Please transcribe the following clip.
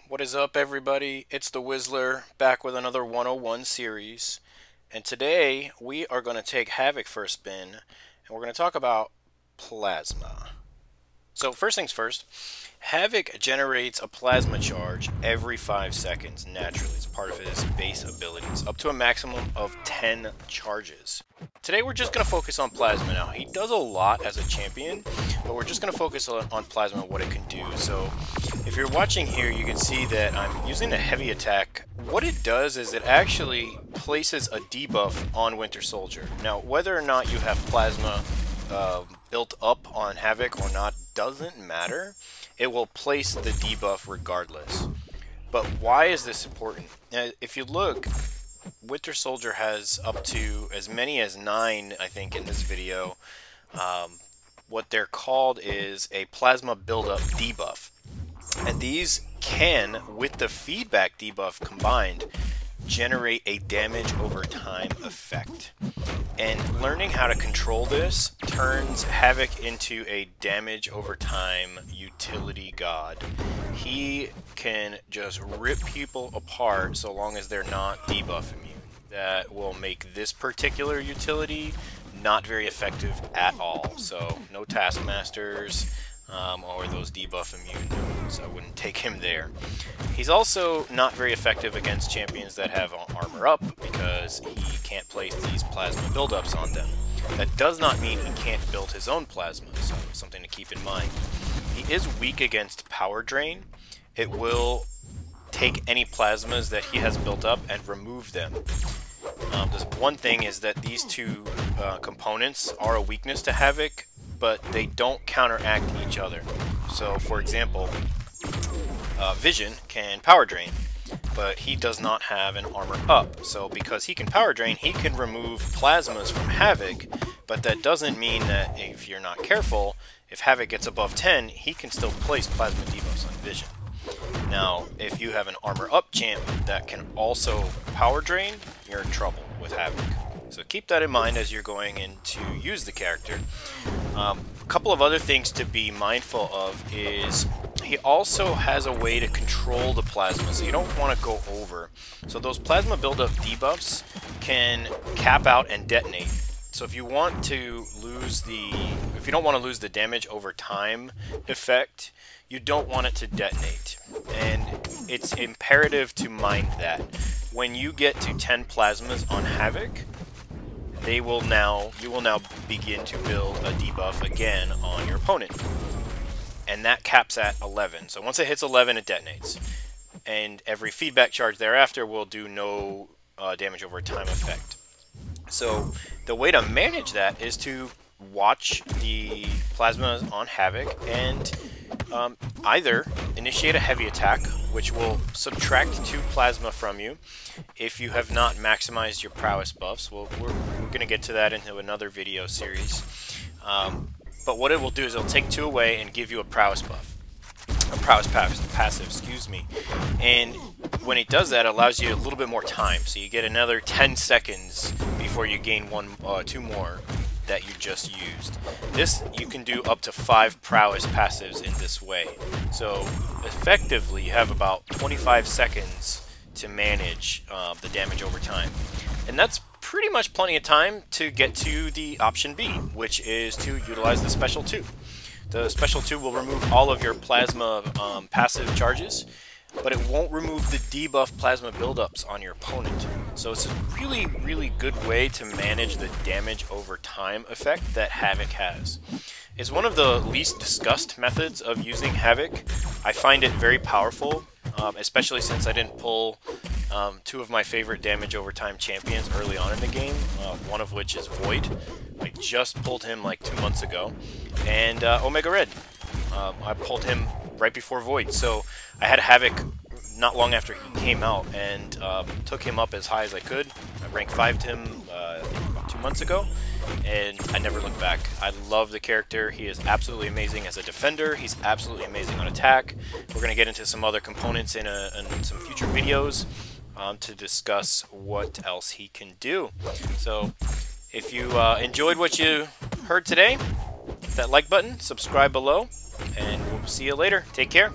What is up, everybody? It's the Whistler back with another 101 series. And today we are going to take Havok for a spin and we're going to talk about plasma. So, first things first, Havok generates a plasma charge every 5 seconds naturally. It's part of his base abilities, up to a maximum of 10 charges. Today we're just going to focus on plasma now. He does a lot as a champion, but we're just going to focus on plasma and what it can do. So if you're watching here, you can see that I'm using a heavy attack. What it does is it actually places a debuff on Winter Soldier. Now, whether or not you have plasma built up on Havok or not doesn't matter. It will place the debuff regardless. But why is this important? Now, if you look, Winter Soldier has up to as many as 9, I think, in this video. What they're called is a plasma buildup debuff. And these can, with the feedback debuff combined, generate a damage over time effect. And learning how to control this turns Havok into a damage over time utility god. He can just rip people apart so long as they're not debuff immune. That will make this particular utility not very effective at all. So no Taskmasters or those debuff immune nodes. I wouldn't take him there. He's also not very effective against champions that have armor up because he can't place these plasma buildups on them. That does not mean he can't build his own plasma, so something to keep in mind. He is weak against power drain. It will take any plasmas that he has built up and remove them. The one thing is that these two components are a weakness to Havok, but they don't counteract each other. So, for example, Vision can power drain, but he does not have an armor up. So because he can power drain, he can remove plasmas from Havok, but that doesn't mean that if you're not careful, if Havok gets above 10, he can still place plasma debuffs on Vision. Now, if you have an armor up champ that can also power drain, you're in trouble with Havok. So keep that in mind as you're going in to use the character. A couple of other things to be mindful of is he also has a way to control the plasma, so you don't want to go over. So those plasma buildup debuffs can cap out and detonate. So if you want to lose if you don't want to lose the damage over time effect, you don't want it to detonate. And it's imperative to mind that. When you get to 10 plasmas on Havok, you will now begin to build a debuff again on your opponent. And that caps at 11. So once it hits 11, it detonates. And every feedback charge thereafter will do no damage over time effect. So the way to manage that is to watch the plasmas on Havok and either initiate a heavy attack, which will subtract 2 plasma from you if you have not maximized your prowess buffs. Well, we're going to get to that into another video series. But what it will do is it'll take 2 away and give you a prowess buff. A prowess passive, excuse me. And when it does that, it allows you a little bit more time. So you get another 10 seconds before you gain 2 more that you just used. This, you can do up to 5 prowess passives in this way. So effectively, you have about 25 seconds to manage the damage over time. And that's pretty much plenty of time to get to the option B, which is to utilize the Special 2. The Special 2 will remove all of your plasma passive charges, but it won't remove the debuff plasma buildups on your opponent. So it's a really, really good way to manage the damage over time effect that Havok has. It's one of the least discussed methods of using Havok. I find it very powerful, especially since I didn't pull 2 of my favorite damage over time champions early on in the game, one of which is Void. I just pulled him like 2 months ago, and Omega Red. I pulled him right before Void, so I had Havok not long after he came out and took him up as high as I could. I rank 5'd him I think about 2 months ago, and I never looked back. I love the character. He is absolutely amazing as a defender. He's absolutely amazing on attack. We're going to get into some other components in some future videos to discuss what else he can do. So if you enjoyed what you heard today, hit that like button, subscribe below, and we'll see you later. Take care.